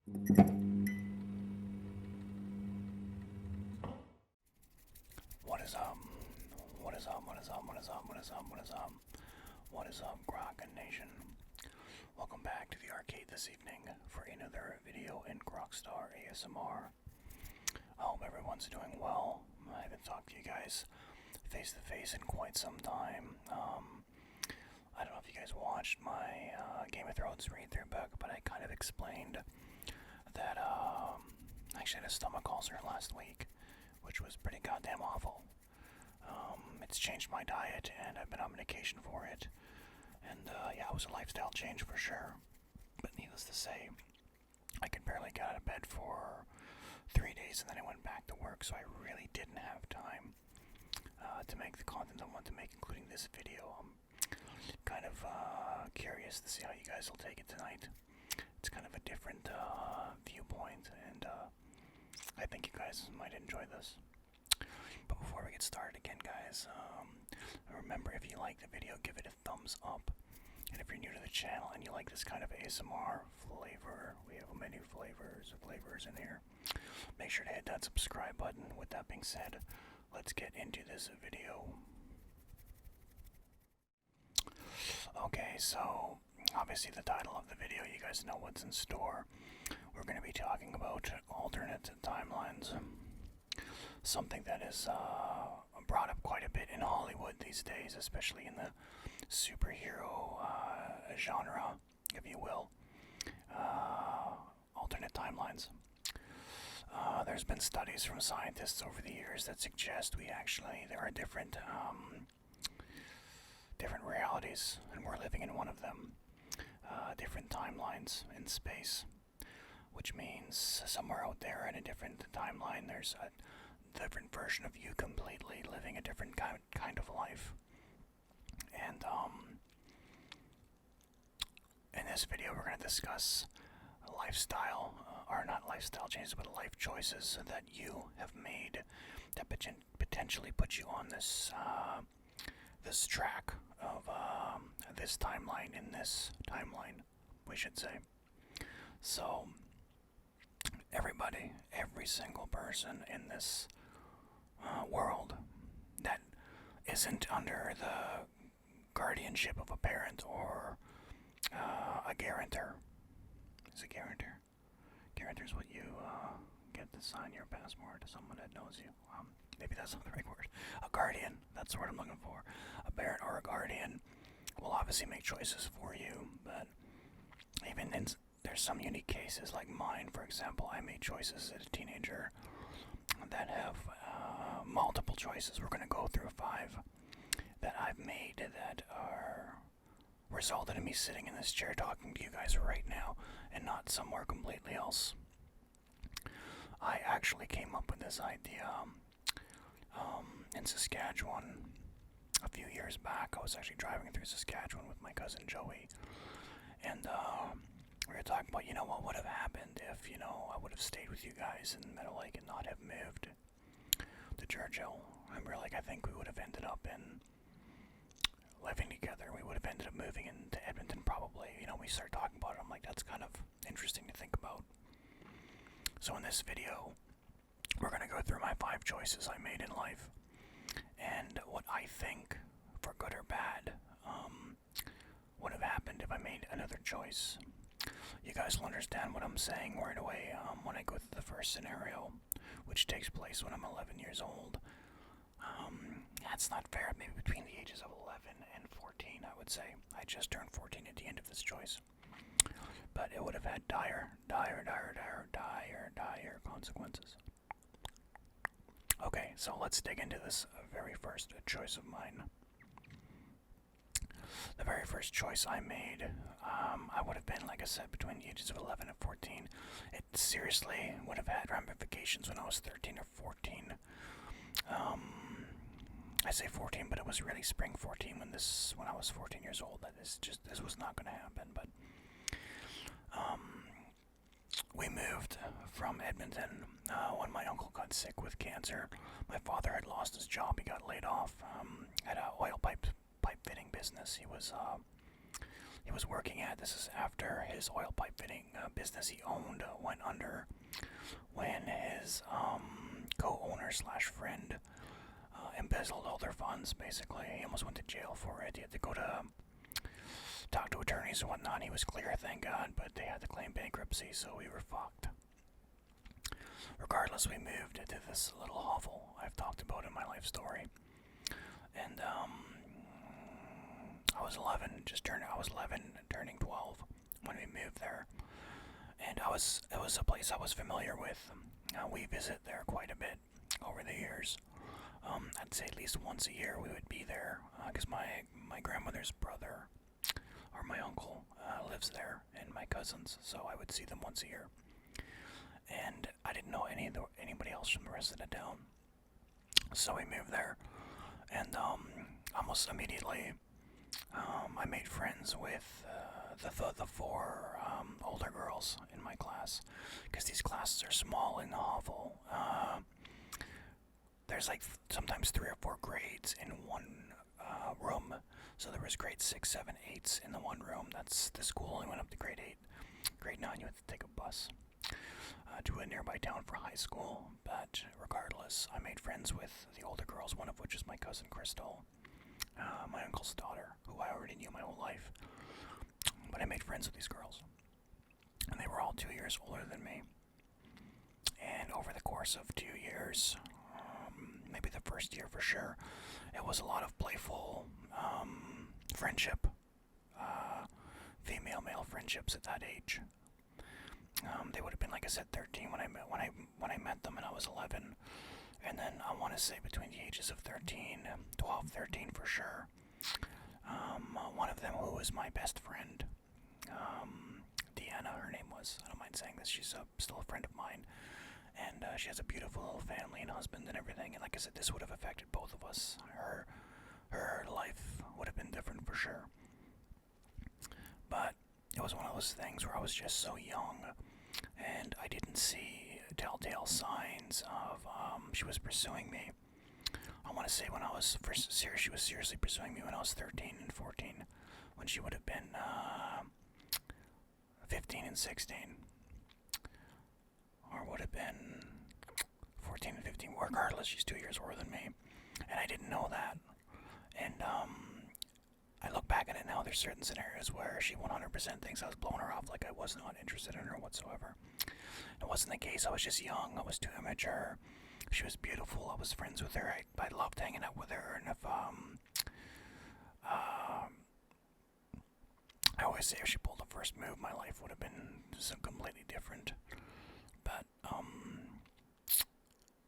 What is up? What is up? What is up? What is up? What is up? What is up? What is up, Grocknation? Welcome back to the arcade this evening for another video in Grockstar ASMR. I hope everyone's doing well. I haven't talked to you guys face to face in quite some time. I don't know if you guys watched my Game of Thrones read-through book, but I kind of explained that I actually had a stomach ulcer last week, which was pretty goddamn awful. It's changed my diet, and I've been on medication for it. And yeah, it was a lifestyle change for sure. But needless to say, I could barely get out of bed for 3 days, and then I went back to work, so I really didn't have time to make the content I want to make, including this video. I'm kind of curious to see how you guys will take it tonight. It's kind of a different viewpoint, and I think you guys might enjoy this. But before we get started again, guys, remember, if you like the video, give it a thumbs up. And if you're new to the channel and you like this kind of ASMR flavor, we have many flavors in here. Make sure to hit that subscribe button. With that being said, let's get into this video. Okay, so obviously the title of the video, you guys know what's in store. We're going to be talking about alternate timelines. Something that is brought up quite a bit in Hollywood these days, especially in the superhero genre, if you will. Alternate timelines. There's been studies from scientists over the years that suggest there are different realities, and we're living in one of them. Different timelines in space, which means somewhere out there in a different timeline, there's a different version of you completely living a different kind of life. And in this video, we're going to discuss lifestyle, or not lifestyle changes, but life choices that you have made that potentially put you on this this track of this timeline, in this timeline, we should say. So everybody, every single person in this world that isn't under the guardianship of a parent or a guarantor. Is a guarantor? Guarantor is what you get to sign your passport to someone that knows you. Maybe that's not the right word. A guardian, that's the word I'm looking for. A parent or a guardian will obviously make choices for you, but even in there's some unique cases, like mine, for example. I made choices as a teenager that have multiple choices. We're going to go through 5 that I've made that are resulted in me sitting in this chair talking to you guys right now and not somewhere completely else. I actually came up with this idea in Saskatchewan a few years back. I was actually driving through Saskatchewan with my cousin Joey, and we were talking about, what would have happened if, I would have stayed with you guys in Meadow Lake and not have moved to Churchill. And we're like, I think we would have ended up in living together. We would have ended up moving into Edmonton probably. We start talking about it. I'm like, that's kind of interesting to think about. So in this video, we're going to go through my 5 choices I made in life and what I think, for good or bad, would have happened if I made another choice. You guys will understand what I'm saying right away when I go through the first scenario, which takes place when I'm 11 years old. That's not fair. Maybe between the ages of 11 and 14, I would say. I just turned 14 at the end of this choice. But it would have had dire consequences. Okay, so let's dig into this very first choice of mine. The very first choice I made, I would have been, like I said, between the ages of 11 and 14. It seriously would have had ramifications when I was 13 or 14. I say 14, but it was really spring 14 when I was 14 years old. This was not going to happen. But we moved from Edmonton when my uncle got sick with cancer. My father had lost his job. He got laid off at an oil pipe fitting business. he was working at. This is after his oil pipe fitting business he owned went under, when his co-owner slash friend embezzled all their funds. Basically, he almost went to jail for it. He had to go to talk to attorneys and whatnot. He was clear, thank God, but they had to claim bankruptcy, so we were fucked. Regardless, we moved to this little hovel I've talked about in my life story. And I was 11, turning 12 when we moved there. And it was a place I was familiar with. We visit there quite a bit over the years. I'd say at least once a year we would be there, because my grandmother's brother, or my uncle, lives there, and my cousins, so I would see them once a year. And I didn't know anybody else from the rest of the town, so we moved there, and almost immediately I made friends with the four older girls in my class, because these classes are small in the hovel. There's like sometimes 3 or 4 grades in one room, so there was grade 6, 7, 8s in the one room. That's the school only went up to grade 8. Grade 9 you had to take a bus to a nearby town for high school, but regardless, I made friends with the older girls, one of which is my cousin Crystal, my uncle's daughter, who I already knew my whole life. But I made friends with these girls, and they were all 2 years older than me. And over the course of 2 years, maybe the first year for sure, it was a lot of playful friendship, female-male friendships at that age. They would have been, like I said, 13 when I met them, and I was 11. And then I want to say between the ages of 12, 13 for sure. One of them, who was my best friend, Deanna, her name was. I don't mind saying this. She's still a friend of mine, and she has a beautiful little family and husband and everything. And like I said, this would have affected both of us. Her life would have been different for sure. But it was one of those things where I was just so young, and I didn't see telltale signs of she was pursuing me. I want to say when I was she was seriously pursuing me when I was 13 and 14, when she would have been 15 and 16, or would have been 14 and 15. Regardless, she's 2 years older than me, and I didn't know that. And I look back at it now, there's certain scenarios where she 100% thinks I was blowing her off, like I was not interested in her whatsoever. It wasn't the case. I was just young. I was too immature. She was beautiful. I was friends with her. I loved hanging out with her. And if I always say if she pulled the first move, my life would have been completely different. But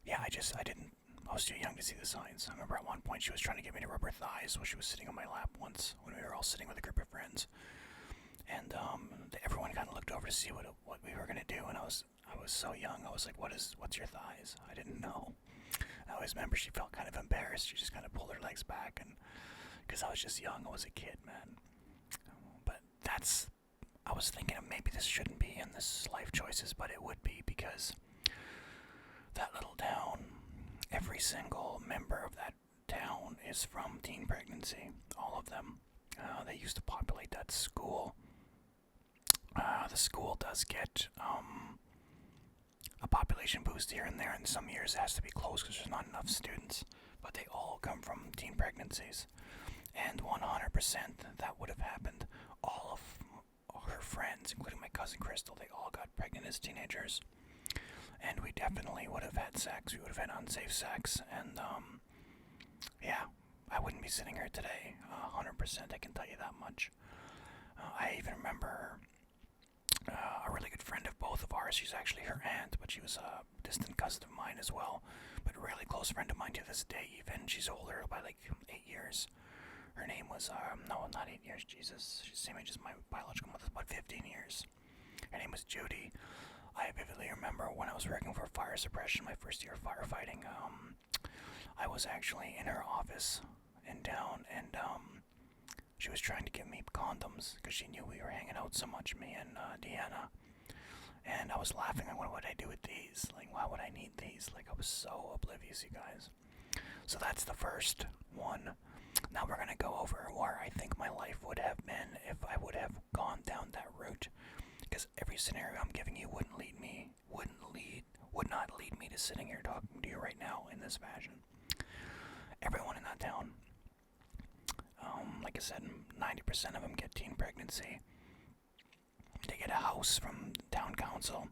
yeah, I was too young to see the signs. I remember at one point she was trying to get me to rub her thighs while she was sitting on my lap once when we were all sitting with a group of friends. And everyone kind of looked over to see what we were gonna do, and I was so young. I was like, "What's your thighs?" I didn't know. I always remember she felt kind of embarrassed. She just kind of pulled her legs back, and because I was just young, I was a kid, man. But I was thinking of maybe this shouldn't be in this life choices, but it would be, because that little town, every single member of that town is from teen pregnancy. All of them. They used to populate that school. The school does get a population boost here and there, and some years it has to be closed because there's not enough students. But they all come from teen pregnancies, and 100% that would have happened. All of her friends, including my cousin Crystal, they all got pregnant as teenagers, and we definitely would have had sex. We would have had unsafe sex, and yeah, I wouldn't be sitting here today. 100%, I can tell you that much. I even remember a really good friend of both of ours. She's actually her aunt, but she was a distant cousin of mine as well, but a really close friend of mine to this day even. She's older by like 8 years. Her name was, no, not 8 years, Jesus. She's the same age as my biological mother, about 15 years. Her name was Judy. I vividly remember when I was working for fire suppression, my first year of firefighting, I was actually in her office in town, and she was trying to give me condoms because she knew we were hanging out so much, me and Deanna. And I was laughing, like, what would I do with these? Like, why would I need these? Like, I was so oblivious, you guys. So that's the first one. Now we're gonna go over where I think my life would have been if I would have gone down that route. Because every scenario I'm giving you would not lead me to sitting here talking to you right now in this fashion. Everyone in that town, like I said, 90% of them get teen pregnancy. They get a house from town council,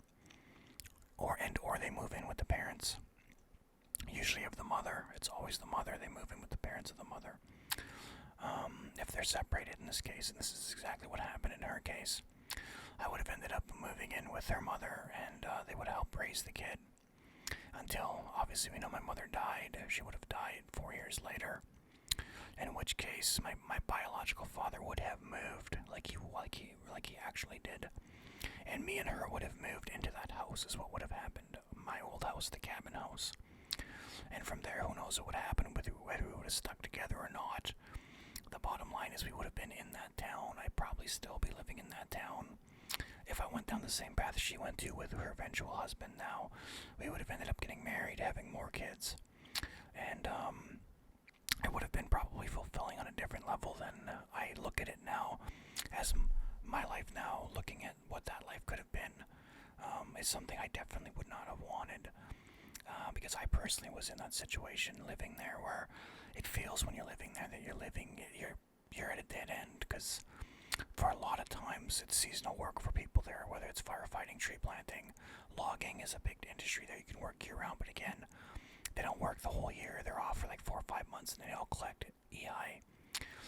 or they move in with the parents. Usually of the mother. It's always the mother. They move in with the parents of the mother. If they're separated in this case, and this is exactly what happened in her case, I would have ended up moving in with her mother, and they would help raise the kid. Until, obviously, we know my mother died. She would have died 4 years later. In which case, my biological father would have moved, like he actually did. And me and her would have moved into that house, is what would have happened. My old house, the cabin house. And from there, who knows what would happen, whether we would have stuck together or not. The bottom line is we would have been in that town. I'd probably still be living in that town. If I went down the same path she went to with her eventual husband now, we would have ended up getting married, having more kids. And it would have been probably fulfilling on a different level than I look at it now, as my life now, looking at what that life could have been, is something I definitely would not have wanted. Because I personally was in that situation, living there, where it feels when you're living there that you're at a dead end, because for a lot of times it's seasonal work for people there, whether it's firefighting, tree planting, logging is a big industry that you can work year round, but again, they don't work the whole year. They're off for like 4 or 5 months, and they all collect EI,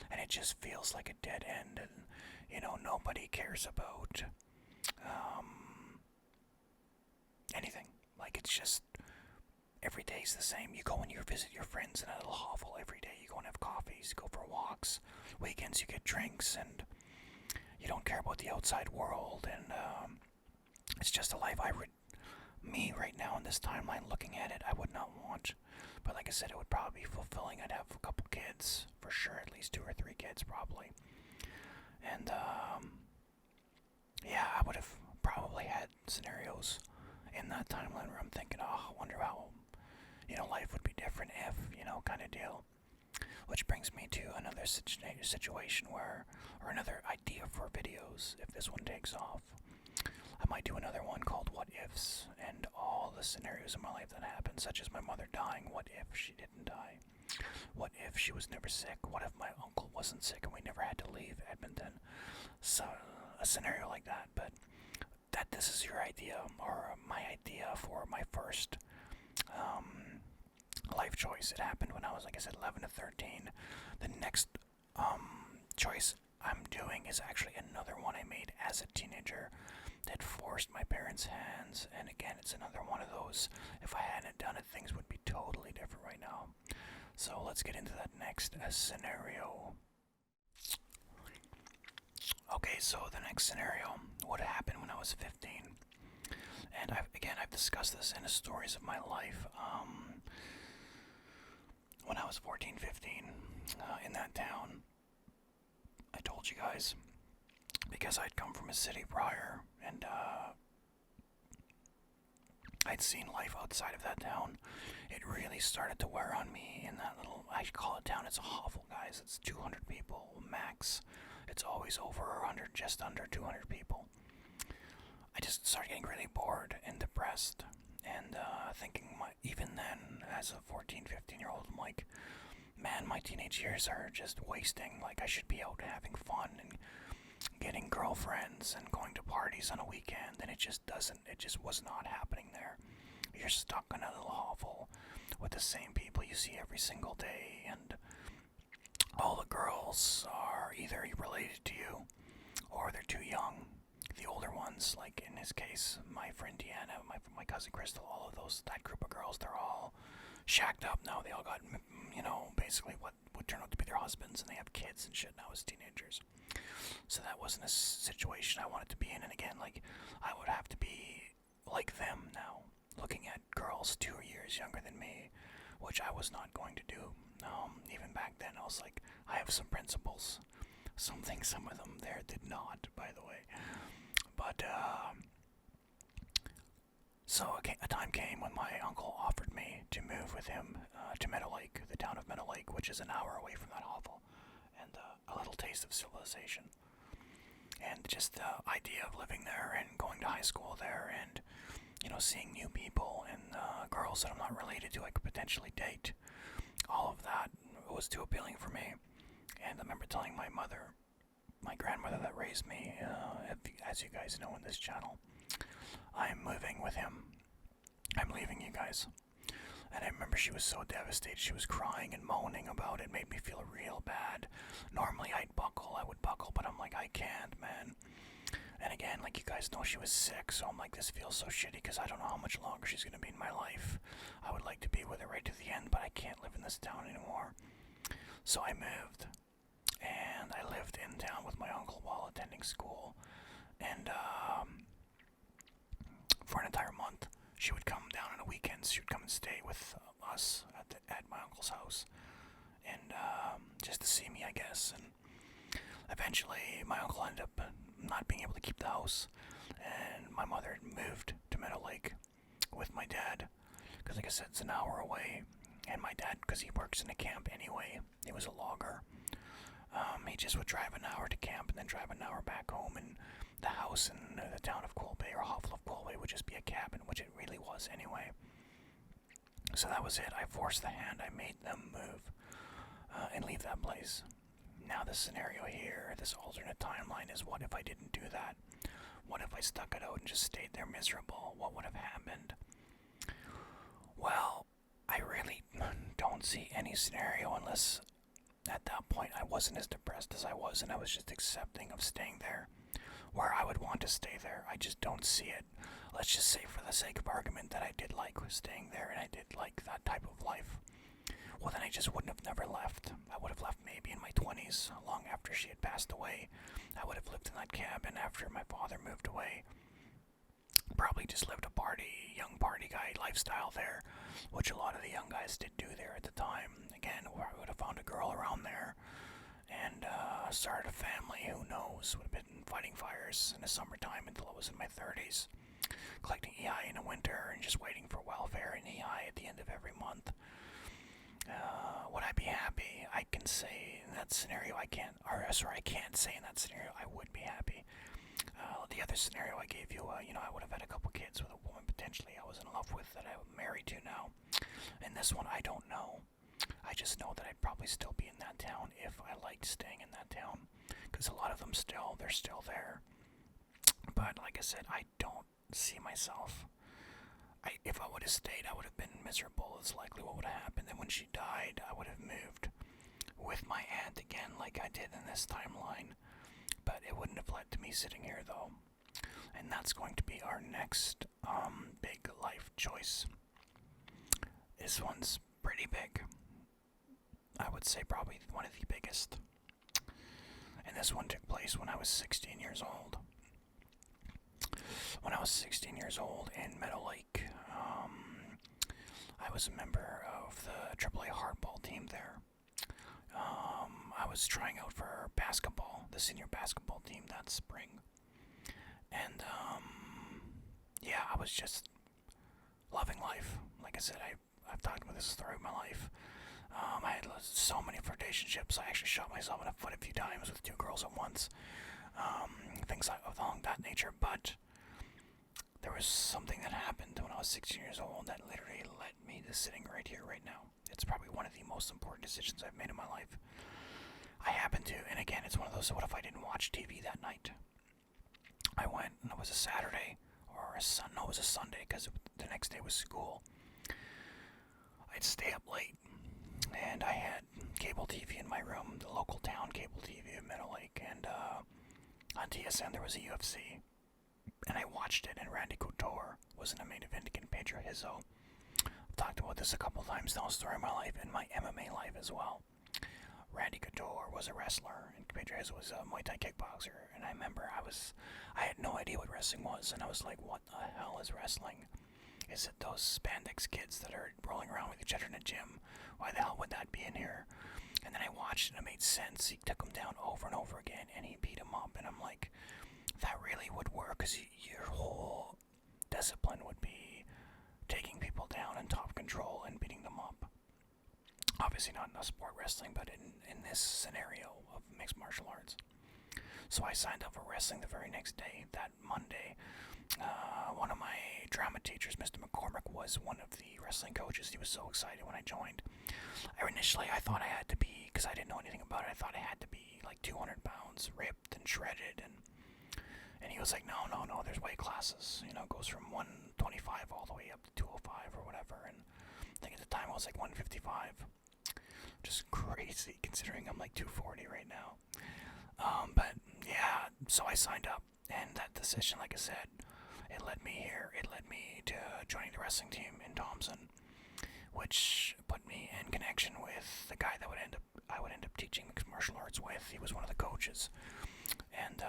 and it just feels like a dead end, and nobody cares about anything. Like, it's just every day's the same. You go and you visit your friends in a little hovel every day. You go and have coffees, go for walks. Weekends you get drinks, and you don't care about the outside world. And it's just a life me right now in this timeline looking at it, I would not want. But like I said, it would probably be fulfilling. I'd have a couple kids, for sure, at least 2 or 3 kids probably. And yeah, I would have probably had scenarios in that timeline where I'm thinking, oh, I wonder how life would be different if, kind of deal. Which brings me to another situation or another idea for videos, if this one takes off. I might do another one called What Ifs, and all the scenarios in my life that happened, such as my mother dying. What if she didn't die? What if she was never sick? What if my uncle wasn't sick and we never had to leave Edmonton? So, a scenario like that, but this is your idea, or my idea for my first life choice. It happened when I was, like I said, 11 to 13. The next choice I'm doing is actually another one I made as a teenager that forced my parents' hands, and again, it's another one of those, if I hadn't done it, things would be totally different right now. So let's get into that next scenario. Okay, so the next scenario would happen when I was 15. And I've discussed this in the stories of my life. When I was 14, 15, in that town, I told you guys, because I'd come from a city prior, and I'd seen life outside of that town. It really started to wear on me in that little, I call it town, it's a hovel, guys. It's 200 people, max. It's always over 100, just under 200 people. I just started getting really bored and depressed, and thinking, even then, as a 14, 15-year-old, I'm like, man, my teenage years are just wasting. Like, I should be out having fun and getting girlfriends and going to parties on a weekend, and it just was not happening there. You're stuck in a little hovel with the same people you see every single day, and all the girls are either related to you or they're too young. The older ones, like in his case, my friend Deanna, my cousin Crystal, all of those, that group of girls, they're all shacked up now. They all got, basically what would turn out to be their husbands, and they have kids and shit now as teenagers. So that wasn't a situation I wanted to be in. And again, like, I would have to be like them now, looking at girls 2 years younger than me, which I was not going to do. Even back then, I was like, I have some principles. Something some of them there did not, by the way. But, So a time came when my uncle offered me to move with him to Meadow Lake, the town of Meadow Lake, which is an hour away from that hovel, and a little taste of civilization. And just the idea of living there and going to high school there and, seeing new people and girls that I'm not related to I could potentially date. All of that was too appealing for me. And I remember telling my mother, my grandmother that raised me, as you guys know in this channel, I'm moving with him. I'm leaving you guys. And I remember she was so devastated. She was crying and moaning about it. It made me feel real bad. Normally I would buckle, but I'm like, I can't, man. And again, like you guys know, she was sick, so I'm like, this feels so shitty because I don't know how much longer she's going to be in my life. I would like to be with her right to the end, but I can't live in this town anymore. So I moved, and I lived in town with my uncle while attending school. And for an entire month, she would come down on the weekends. She would come and stay with us at my uncle's house, and just to see me, I guess. And eventually, my uncle ended up not being able to keep the house, and my mother moved to Meadow Lake with my dad, because like I said, it's an hour away. And my dad, because he works in a camp anyway, he was a logger. He just would drive an hour to camp and then drive an hour back home, and the house in the town of Colbay or hovel of Colbay would just be a cabin, which it really was anyway. So that was it. I forced the hand. I made them move and leave that place. Now this scenario here, this alternate timeline, is what if I didn't do that? What if I stuck it out and just stayed there miserable? What would have happened? Well, I really don't see any scenario unless at that point I wasn't as depressed as I was, and I was just accepting of staying there, where I would want to stay there. I just don't see it. Let's just say, for the sake of argument, that I did like staying there and I did like that type of life. Well, then I just wouldn't have never left. I would have left maybe in my 20s, long after she had passed away. I would have lived in that cabin after my father moved away. Probably just lived a young party guy lifestyle there, which a lot of the young guys did do there at the time. Again, where I would have found a girl around there and started a family. Who knows? Would have been fighting fires in the summertime until I was in my 30s, collecting EI in the winter and just waiting for welfare and EI at the end of every month. Would I be happy? I can say in that scenario I can't say in that scenario I would be happy. The other scenario I gave you, I would have had a couple kids with a woman potentially I was in love with that I'm married to now. In this one, I don't know. I just know that I'd probably still be in that town if I liked staying in that town, because a lot of them they're still there. But like I said, I don't see myself. If I would have stayed, I would have been miserable. It's likely what would have happened. And when she died, I would have moved with my aunt again, like I did in this timeline. But it wouldn't have led to me sitting here, though. And that's going to be our next big life choice. This one's pretty big. I would say probably one of the biggest. And this one took place when I was 16 years old. When I was 16 years old in Meadow Lake, I was a member of the AAA hardball team there. I was trying out for basketball, the senior basketball team that spring. And, I was just loving life. Like I said, I've talked about this throughout my life. I had so many flirtationships. I actually shot myself in the foot a few times with 2 girls at once. Things along that nature, but there was something that happened when I was 16 years old that literally led me to sitting right here, right now. It's probably one of the most important decisions I've made in my life. I happened to, and again, it's one of those, what if I didn't watch TV that night? I went, and it was a Saturday, it was a Sunday, because the next day was school. I'd stay up late, and I had cable TV in my room, the local town cable TV in Meadow Lake, and on TSN there was a UFC, and I watched it, and Randy Couture was in the main event against Pedro Hizzo. I've talked about this a couple times now, story of my life, and my MMA life as well. Randy Couture was a wrestler, and Pedro Hizzo was a Muay Thai kickboxer, and I remember I had no idea what wrestling was, and I was like, what the hell is wrestling? Is it those spandex kids that are rolling around with each other in a gym? Why the hell would that be in here? And then I watched it, and it made sense. He took him down over and over again, and he beat him up, and I'm like, that really would work, because your whole discipline would be obviously not in a sport wrestling, but in this scenario of mixed martial arts. So I signed up for wrestling the very next day, that Monday. One of my drama teachers, Mr. McCormick, was one of the wrestling coaches. He was so excited when I joined. Initially, I thought I had to be, because I didn't know anything about it, I thought I had to be like 200 pounds, ripped and shredded, and he was like, no, there's weight classes. It goes from 125 all the way up to 205 or whatever, and I think at the time I was like 155. Just crazy, considering I'm like 240 right now. But yeah, so I signed up, and that decision, like I said, it led me here. It led me to joining the wrestling team in Thompson, which put me in connection with the guy that I would end up teaching mixed martial arts with. He was one of the coaches, and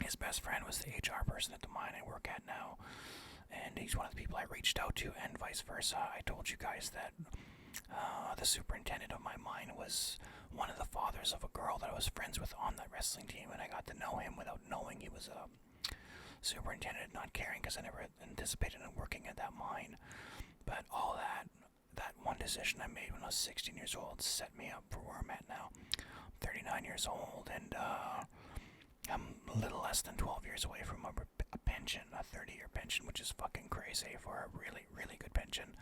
his best friend was the HR person at the mine I work at now, and he's one of the people I reached out to, and vice versa. I told you guys that the superintendent of my mine was one of the fathers of a girl that I was friends with on that wrestling team, and I got to know him without knowing he was a superintendent, not caring, because I never anticipated him working at that mine. But all that one decision I made when I was 16 years old set me up for where I'm at now. I'm 39 years old, and I'm a little less than 12 years away from a pension, a 30-year pension, which is fucking crazy for a really, really good pension.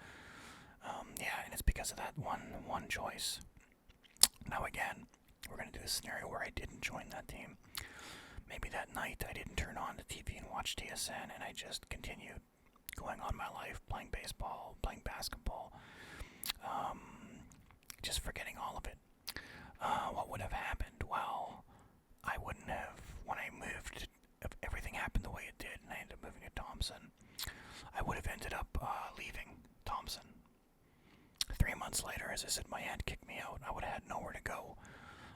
Yeah, and it's because of that one choice. Now again, we're going to do a scenario where I didn't join that team. Maybe that night I didn't turn on the TV and watch TSN, and I just continued going on my life, playing baseball, playing basketball, just forgetting all of it. What would have happened? Well, I wouldn't have, when I moved, if everything happened the way it did, and I ended up moving to Thompson, I would have ended up leaving Thompson. 3 months later, as I said, my aunt kicked me out. I would have had nowhere to go.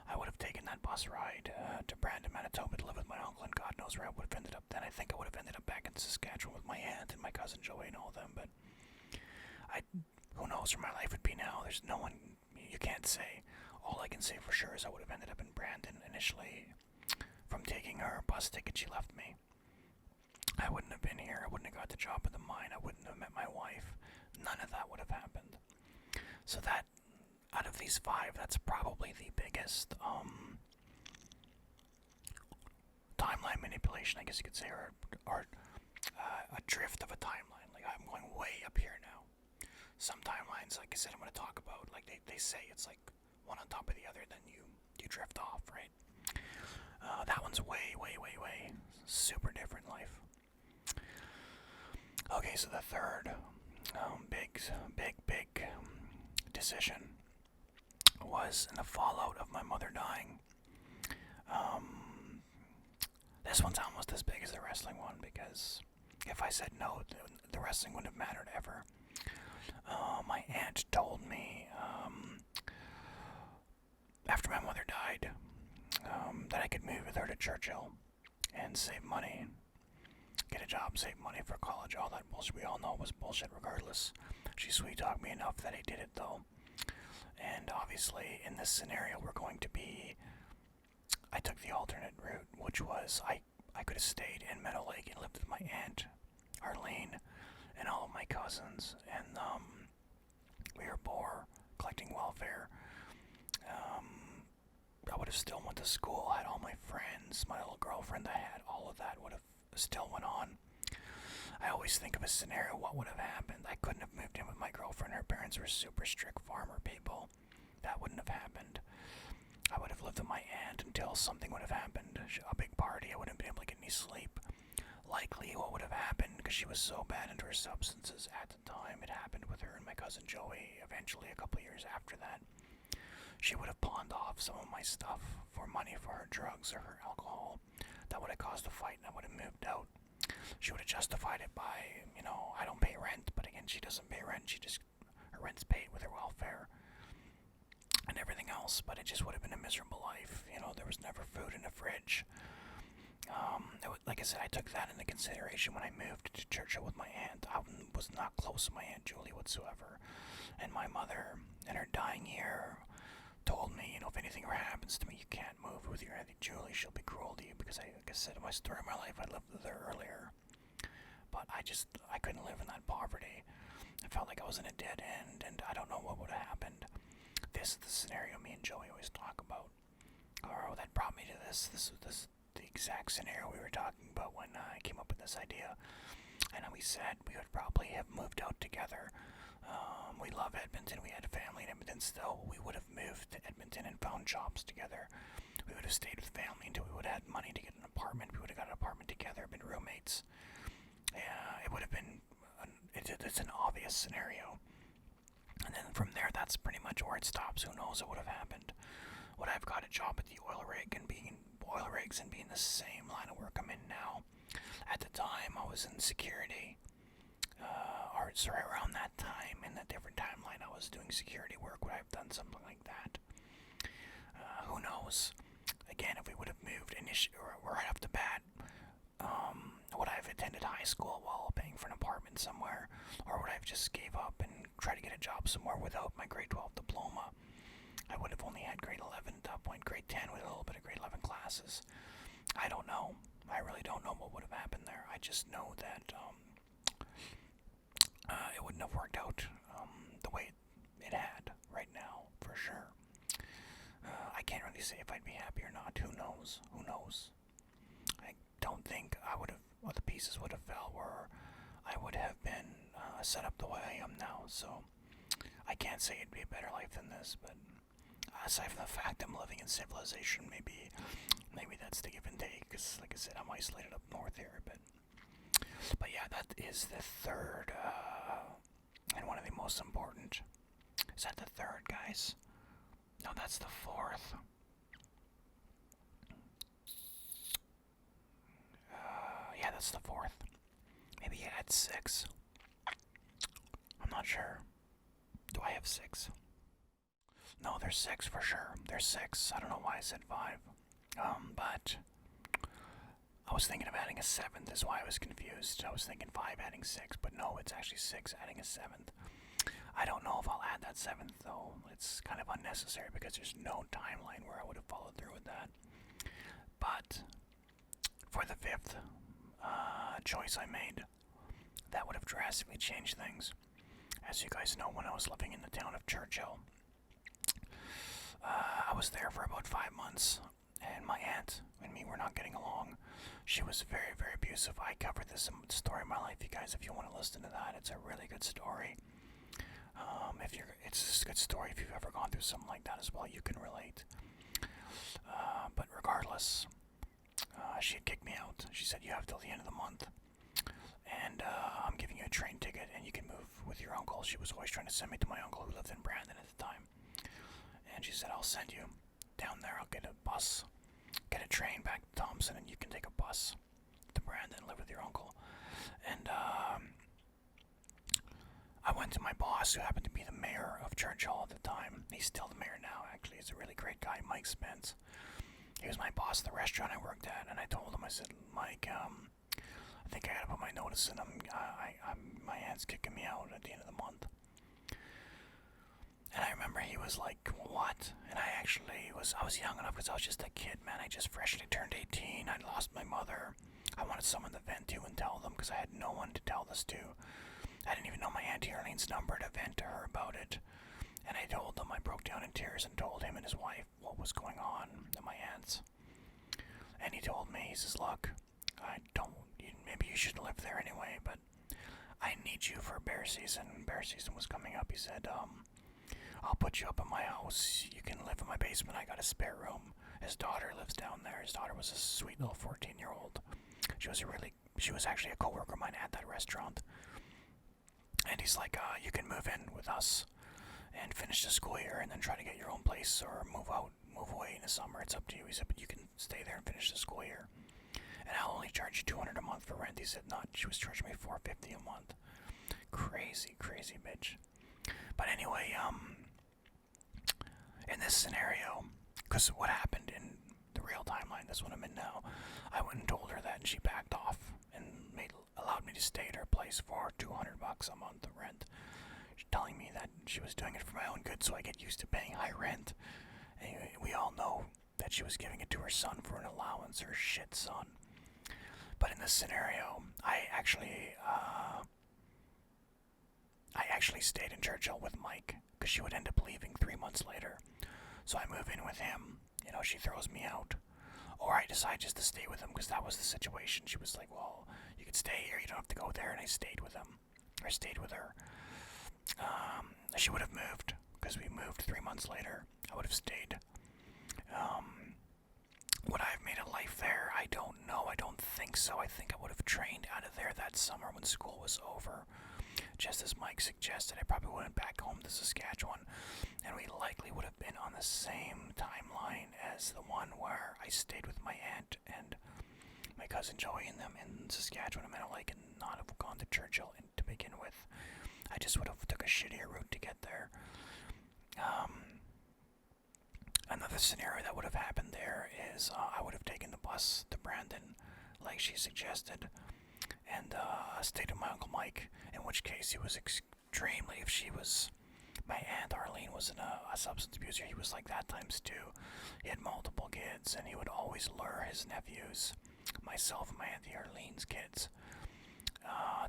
I would have taken that bus ride to Brandon, Manitoba to live with my uncle, and God knows where I would have ended up then. I think I would have ended up back in Saskatchewan with my aunt and my cousin Joey and all of them, but who knows where my life would be now. There's no one, you can't say. All I can say for sure is I would have ended up in Brandon initially. From taking her bus ticket, she left me. I wouldn't have been here. I wouldn't have got the job at the mine. I wouldn't have met my wife. None of that would have happened. So that, out of these 5, that's probably the biggest timeline manipulation, I guess you could say, or a drift of a timeline. Like, I'm going way up here now. Some timelines, like I said, I'm going to talk about, like they say it's like one on top of the other, then you drift off, right? That one's way super different life. Okay, so the third big decision was in the fallout of my mother dying. This one's almost as big as the wrestling one, because if I said no, the wrestling wouldn't have mattered ever. My aunt told me after my mother died that I could move with her to Churchill and save money, get a job, save money for college, all that bullshit. We all know it was bullshit regardless. She sweet-talked me enough that I did it, though. And obviously, in this scenario, I took the alternate route, which was I could have stayed in Meadow Lake and lived with my aunt, Arlene, and all of my cousins, and we were poor, collecting welfare. I would have still went to school, had all my friends, my little girlfriend I had, all of that would have still went on. I always think of a scenario, what would have happened? I couldn't have moved in with my girlfriend. Her parents were super strict farmer people. That wouldn't have happened. I would have lived with my aunt until something would have happened. A big party, I wouldn't have been able to get any sleep. Likely what would have happened, because she was so bad into her substances at the time, it happened with her and my cousin Joey eventually a couple years after that. She would have pawned off some of my stuff for money for her drugs or her alcohol. That would have caused a fight, and I would have moved out. She would have justified it by, I don't pay rent, but again, she doesn't pay rent. Her rent's paid with her welfare and everything else, but it just would have been a miserable life. There was never food in the fridge. Like I said, I took that into consideration when I moved to Churchill with my aunt. I was not close to my Aunt Julie whatsoever, and my mother, in her dying year, told me, if anything ever happens to me, you can't move with your Aunt Julie. She'll be cruel to you, because like I said in my story of my life, I lived with her earlier. But I couldn't live in that poverty. I felt like I was in a dead end, and I don't know what would have happened. this is the scenario me and Joey always talk about. Or that brought me to this. This was the exact scenario we were talking about when I came up with this idea. And we said we would probably have moved out together. We love Edmonton. We had a family in Edmonton still. We would have moved to Edmonton and found jobs together. We would have stayed with family until we would have had money to get an apartment. We would have got an apartment together, been roommates. It would have been, it's an obvious scenario. And then from there, that's pretty much where it stops. Who knows what would have happened? Would I have got a job at the oil rigs and be in the same line of work I'm in now? At the time, I was in security. Around that time, in a different timeline, I was doing security work. Would I have done something like that? Who knows? Again, if we would have moved right off the bat, would I have attended high school while paying for an apartment somewhere? Or would I have just gave up and tried to get a job somewhere without my grade 12 diploma? I would have only had grade 11 at that point, grade 10 with a little bit of grade 11 classes. I don't know. I really don't know what would have happened there. I just know that it wouldn't have worked out the way it had right now, for sure. I can't really say if I'd be happy or not. Who knows? Who knows? I don't think the pieces would have fell where I would have been set up the way I am now. So I can't say it'd be a better life than this, but aside from the fact I'm living in civilization, maybe that's the give and take, because like I said, I'm isolated up north here, but yeah, that is the third, and one of the most important. Is that the third, guys? No, that's the fourth. Yeah, that's the fourth. Maybe you had 6. I'm not sure. Do I have 6? No, there's 6 for sure. There's 6. I don't know why I said 5. But I was thinking of adding a 7th, is why I was confused. I was thinking 5 adding 6, but no, it's actually 6 adding a 7th. I don't know if I'll add that 7th, though. It's kind of unnecessary because there's no timeline where I would have followed through with that. But for the 5th choice I made, that would have drastically changed things. As you guys know, when I was living in the town of Churchill, I was there for about 5 months, and my aunt and me were not getting along. She was very, very abusive. I covered this story in my life, you guys, if you want to listen to that. It's a really good story. It's a good story if you've ever gone through something like that as well. You can relate. But regardless, she had kicked me out. She said, you have till the end of the month, and I'm giving you a train ticket, and you can move with your uncle. She was always trying to send me to my uncle who lived in Brandon at the time. And she said, I'll send you down there. I'll get a bus, get a train back to Thompson, and you can take a bus to Brandon and live with your uncle. And I went to my boss, who happened to be the mayor of Churchill at the time. He's still the mayor now, actually. He's a really great guy, Mike Spence. He was my boss at the restaurant I worked at, and I told him, I said, Mike, I think I gotta put my notice in. My aunt's kicking me out at the end of the month. And I remember he was like, what? And I was young enough because I was just a kid, man. I just freshly turned 18. I lost my mother. I wanted someone to vent to and tell them because I had no one to tell this to. I didn't even know my Auntie Arlene's number to vent to her about it. And I told them, I broke down in tears and told him and his wife what was going on at my aunt's. And he told me, he says, look, maybe you shouldn't live there anyway, but I need you for bear season. Bear season was coming up. He said, I'll put you up in my house. You can live in my basement. I got a spare room. His daughter lives down there. His daughter was a sweet little 14-year-old. She was actually a co-worker of mine at that restaurant. And he's like, you can move in with us and finish the school year and then try to get your own place or move away in the summer. It's up to you. He said, but you can stay there and finish the school year. And I'll only charge you $200 a month for rent. He said, not. She was charging me $450 a month. Crazy, crazy bitch. But anyway, in this scenario, because what happened in the real timeline, that's what I'm in now, I went and told her that, and she backed off and allowed me to stay at her place for $200 a month of rent. She's telling me that she was doing it for my own good so I get used to paying high rent. Anyway, we all know that she was giving it to her son for an allowance, her shit son. But in this scenario, I actually stayed in Churchill with Mike, because she would end up leaving 3 months later. So I move in with him. She throws me out. Or I decide just to stay with him because that was the situation. She was like, well, you can stay here, you don't have to go there. And I stayed with him. I stayed with her. She would have moved because we moved 3 months later. I would have stayed. Would I have made a life there? I don't know. I don't think so. I think I would have trained out of there that summer when school was over. Just as Mike suggested, I probably went back home to Saskatchewan, and we likely would have been on the same timeline as the one where I stayed with my aunt and my cousin Joey and them in Saskatchewan, and not have gone to Churchill to begin with. I just would have took a shittier route to get there. Another scenario that would have happened there is I would have taken the bus to Brandon, like she suggested, and stayed with my Uncle Mike, in which case he was extremely, my Aunt Arlene was a substance abuser, he was like that times two. He had multiple kids, and he would always lure his nephews, myself and my Auntie Arlene's kids,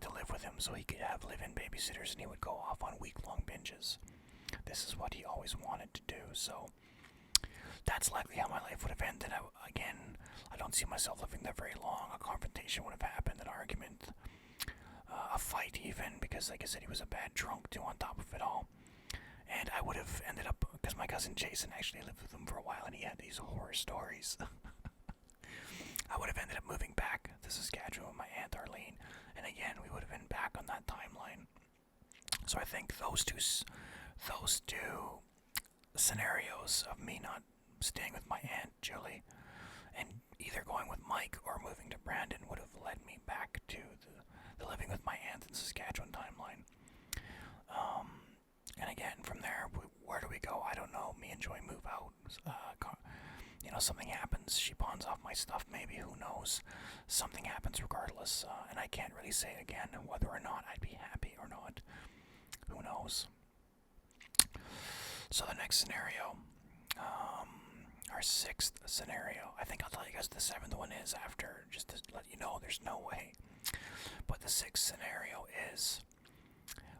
to live with him so he could have live-in babysitters, and he would go off on week-long binges. This is what he always wanted to do, so that's likely how my life would have ended. I don't see myself living there very long. A confrontation would have happened, an argument, a fight even, because like I said, he was a bad drunk too on top of it all. And I would have ended up, because my cousin Jason actually lived with him for a while and he had these horror stories. I would have ended up moving back to Saskatchewan with my Aunt Arlene, and again, we would have been back on that timeline. So I think those two scenarios of me not staying with my Aunt Julie and either going with Mike or moving to Brandon would have led me back to the living with my aunt in Saskatchewan timeline. And again, from there, where do we go? I don't know. Me and Joy move out. Something happens. She pawns off my stuff, maybe. Who knows? Something happens regardless. And I can't really say again whether or not I'd be happy or not. Who knows? So the next scenario, our sixth scenario, I think I'll tell you guys the seventh one is after, just to let you know there's no way. But the sixth scenario is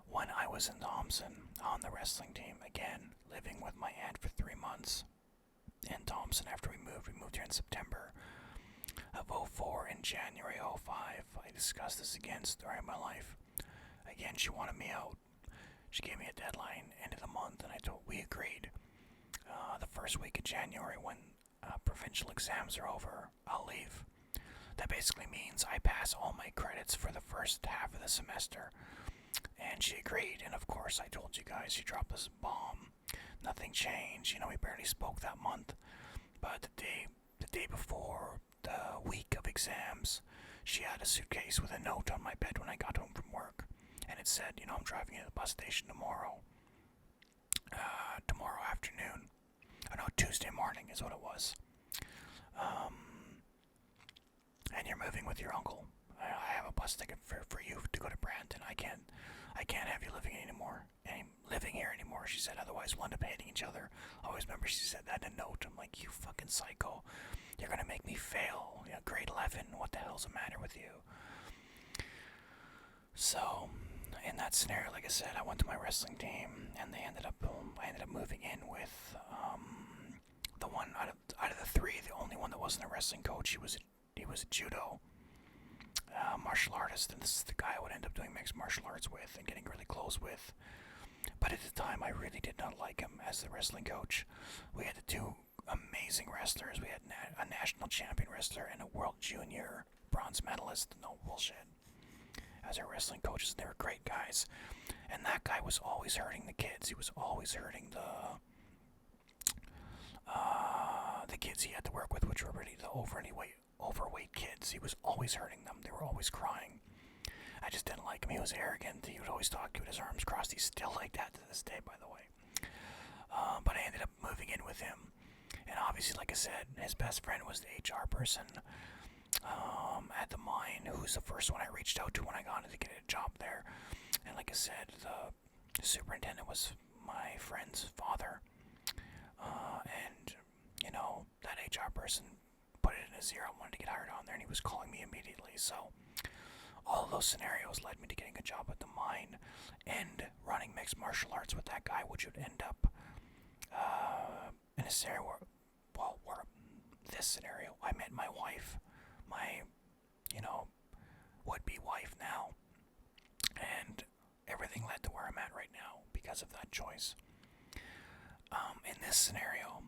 when I was in Thompson on the wrestling team, again, living with my aunt for 3 months in Thompson after we moved here in September of 04. In January 05, I discussed this again, story of my life. Again, she wanted me out. She gave me a deadline, end of the month, and we agreed. The first week of January, when provincial exams are over, I'll leave. That basically means I pass all my credits for the first half of the semester. And she agreed, and of course I told you guys, she dropped this bomb. Nothing changed, we barely spoke that month. But the day before the week of exams, she had a suitcase with a note on my bed when I got home from work. And it said, I'm driving you to the bus station tomorrow afternoon. Oh no, Tuesday morning is what it was. And you're moving with your uncle. I have a bus ticket for you to go to Brandon. I can't have you living here anymore, she said, otherwise we'll end up hating each other. I always remember she said that in a note. I'm like, you fucking psycho. You're gonna make me fail. Grade 11, what the hell's the matter with you? So, in that scenario, like I said, I went to my wrestling team, and I ended up moving in with the one out of the three, the only one that wasn't a wrestling coach. He was a judo martial artist, and this is the guy I would end up doing mixed martial arts with and getting really close with. But at the time, I really did not like him as the wrestling coach. We had the two amazing wrestlers. We had a national champion wrestler and a world junior bronze medalist. No bullshit. As our wrestling coaches, they were great guys. And that guy was always hurting the kids. He was always hurting the kids he had to work with, which were really the overweight kids. He was always hurting them. They were always crying. I just didn't like him. He was arrogant. He would always talk to you with his arms crossed. He's still like that to this day, by the way. But I ended up moving in with him. And obviously, like I said, his best friend was the HR person at the mine, who's the first one I reached out to when I got to get a job there. And like I said, the superintendent was my friend's father. And, that HR person put it in his ear. I wanted to get hired on there, and he was calling me immediately. So All of those scenarios led me to getting a job at the mine and running mixed martial arts with that guy, which would end up in a scenario where this scenario, I met my wife, my, would-be wife now, and everything led to where I'm at right now because of that choice. In this scenario,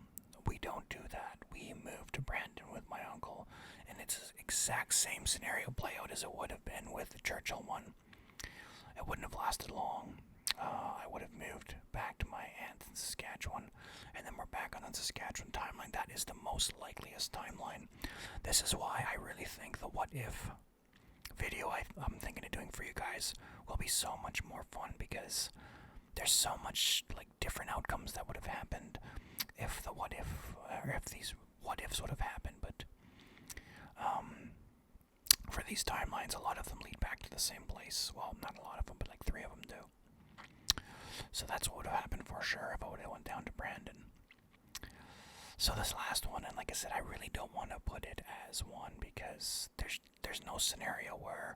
we don't do that. We moved to Brandon with my uncle, and it's the exact same scenario play out as it would have been with the Churchill one. It wouldn't have lasted long. I would have moved back to my aunt in Saskatchewan, and then we're back on the Saskatchewan timeline. That is the most likeliest timeline. This is why I really think the what if video I'm thinking of doing for you guys will be so much more fun, because there's so much different outcomes that would have happened if the what if, or if these what ifs would have happened. But for these timelines, a lot of them lead back to the same place. Well, not a lot of them, but 3 of them do. So that's what would have happened for sure if I would have went down to Brandon. So this last one, and like I said, I really don't want to put it as one, because there's no scenario where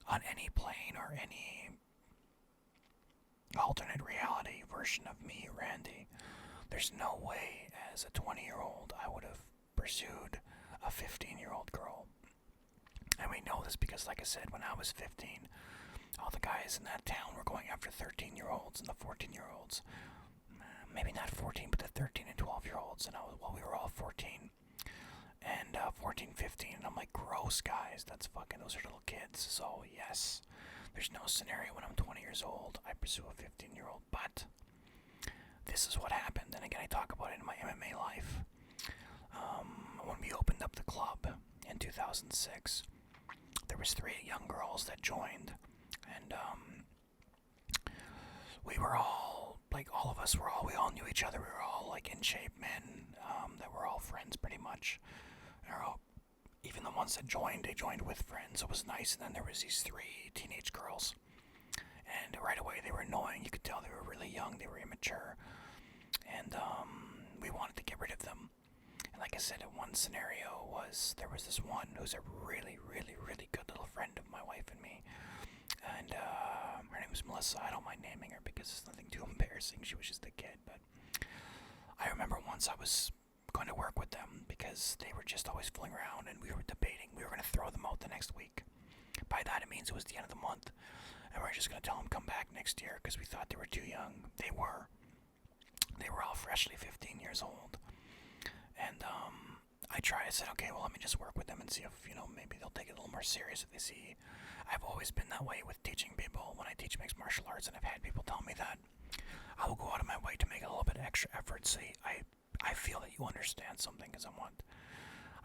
on any plane or any alternate reality version of me, Randy, there's no way as a 20-year-old I would have pursued a 15-year-old girl. And we know this because, like I said, when I was 15, all the guys in that town were going after 13-year-olds and the 14-year-olds. Maybe not 14, but the 13 and 12-year-olds. And we were all 14 and 14, 15. And I'm like, gross, guys. Those are little kids. So, yes, there's no scenario when I'm 20 years old I pursue a 15-year-old. But this is what happened. And again, I talk about it in my MMA life. When we opened up the club in 2006, there was 3 young girls that joined, and we were all all of us we all knew each other. We were all in shape men that were all friends pretty much. Even the ones that joined, they joined with friends. It was nice. And then there was these 3 teenage girls, and right away they were annoying. You could tell they were really young. They were immature, and we wanted to get rid of them. And like I said, in one scenario there was this one who's a really, really, really good little friend of my wife and me. And her name was Melissa. I don't mind naming her because it's nothing too embarrassing. She was just a kid. But I remember once I was going to work with them because they were just always fooling around, and we were debating. We were going to throw them out the next week. By that, it means it was the end of the month. And we were just going to tell them come back next year because we thought they were too young. They were. They were all freshly 15 years old. And I said, okay, well, let me just work with them and see if, maybe they'll take it a little more serious if they see. I've always been that way with teaching people when I teach mixed martial arts, and I've had people tell me that. I will go out of my way to make a little bit extra effort. See, I feel that you understand something, because I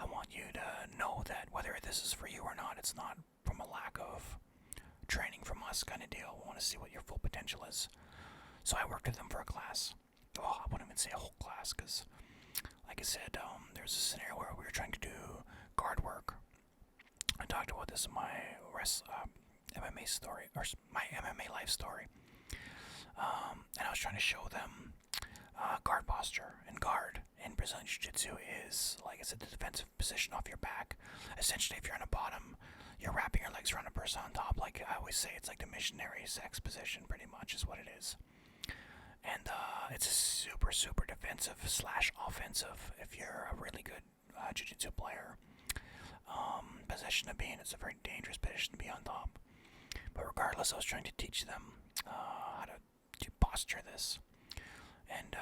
want you to know that whether this is for you or not, it's not from a lack of training from us kind of deal. We want to see what your full potential is. So I worked with them for a class. Oh, I wouldn't even say a whole class, because like I said, there's a scenario where we were trying to do guard work. I talked about this in my MMA story, or my MMA life story. And I was trying to show them guard posture. And guard in Brazilian Jiu-Jitsu is, like I said, the defensive position off your back. Essentially, if you're on the bottom, you're wrapping your legs around a person on top. Like I always say, it's like the missionary sex position, pretty much, is what it is. And it's a super, super defensive / offensive if you're a really good jiu-jitsu player. Position to be in. It's a very dangerous position to be on top. But regardless, I was trying to teach them how to posture this. And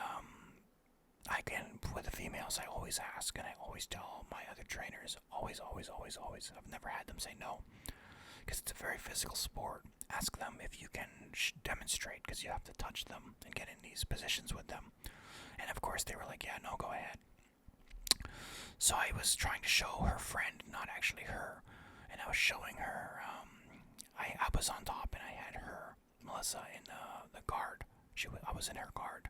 with the females, I always ask, and I always tell my other trainers, always, I've never had them say no, because it's a very physical sport. Ask them if you can demonstrate, because you have to touch them and get in these positions with them. And of course, they were like, yeah, no, go ahead. So I was trying to show her friend, not actually her, and I was showing her, I was on top, and I had her, Melissa, in the guard. I was in her guard,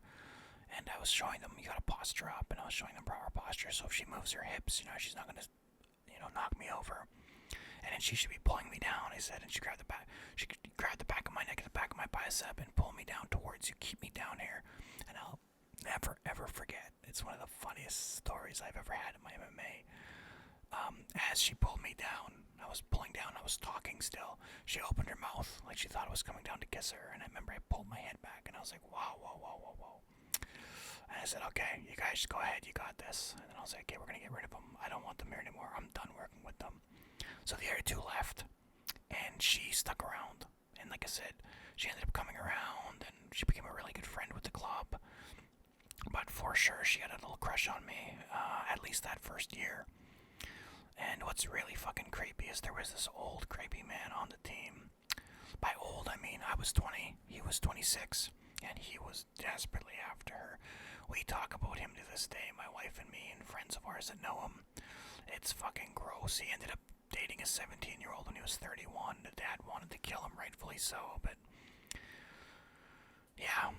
and I was showing them, you gotta posture up, and I was showing them proper posture, so if she moves her hips, she's not gonna, knock me over. And then she should be pulling me down, I said, and she grabbed the back of my neck and the back of my bicep and pull me down towards you, keep me down here. And I'll never, ever forget. It's one of the funniest stories I've ever had in my MMA. As she pulled me down, I was pulling down. I was talking still. She opened her mouth like she thought I was coming down to kiss her. And I remember I pulled my head back and I was like, whoa, whoa, whoa, whoa, whoa. And I said, okay, you guys go ahead. You got this. And then I was like, okay, we're going to get rid of them. I don't want them here anymore. I'm done working with them. So the other two left. And she stuck around. And like I said, she ended up coming around. And she became a really good friend with the club. But for sure, she had a little crush on me. At least that first year. And what's really fucking creepy is there was this old creepy man on the team. By old, I mean I was 20, he was 26, and he was desperately after her. We talk about him to this day, my wife and me and friends of ours that know him. It's fucking gross. He ended up dating a 17-year-old when he was 31. The dad wanted to kill him, rightfully so, but yeah,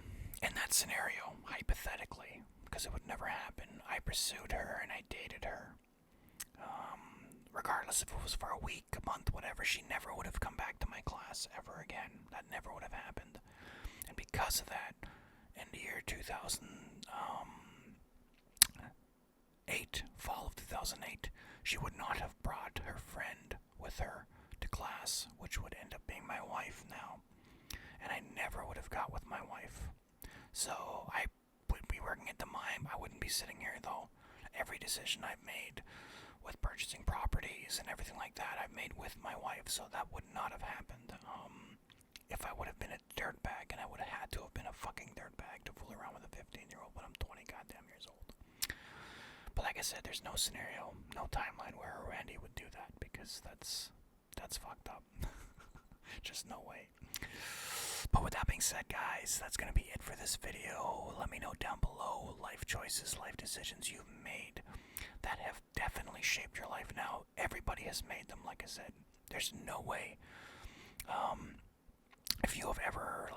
in that scenario, hypothetically, because it would never happen, I pursued her and I dated her. Regardless if it was for a week, a month, whatever, she never would have come back to my class ever again. That never would have happened. And because of that, in the year 2008, fall of 2008, she would not have brought her friend with her to class, which would end up being my wife now. And I never would have got with my wife. So I would be working at the mime. I wouldn't be sitting here, though. Every decision I've made with purchasing properties and everything like that, I've made with my wife, so that would not have happened. If I would have been a dirtbag, and I would have had to have been a fucking dirtbag to fool around with a 15-year-old when I'm 20 goddamn years old. But like I said, there's no scenario, no timeline where Randy would do that, because that's fucked up. Just no way. But with that being said, guys, that's going to be it for this video. Let me know down below life choices, life decisions you've made that have definitely shaped your life now. Everybody has made them, like I said. There's no way. If you have ever,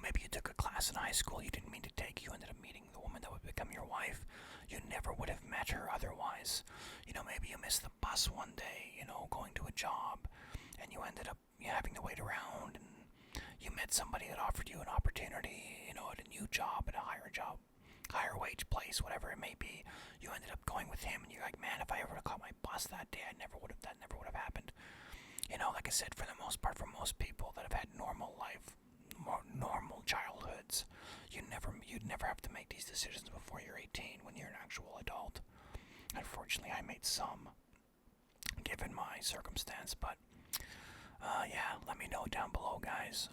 maybe you took a class in high school you didn't mean to take, you ended up meeting the woman that would become your wife. You never would have met her otherwise. Maybe you missed the bus one day, going to a job, and you ended up having to wait around, and you met somebody that offered you an opportunity, at a new job, at a higher wage place, whatever it may be. You ended up going with him, and you're like, man, if I ever caught my bus that day, that never would have happened. Like I said, for the most part, for most people that have had normal life, normal childhoods, you'd never have to make these decisions before you're 18 when you're an actual adult. Unfortunately, I made some, given my circumstance, but yeah, let me know down below, guys,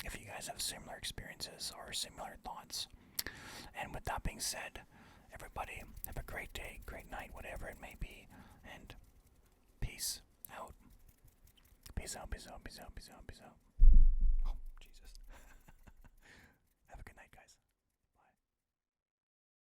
if you guys have similar experiences or similar thoughts. And with that being said, everybody, have a great day, great night, whatever it may be, and peace out. Peace out, peace out, peace out, peace out, peace out.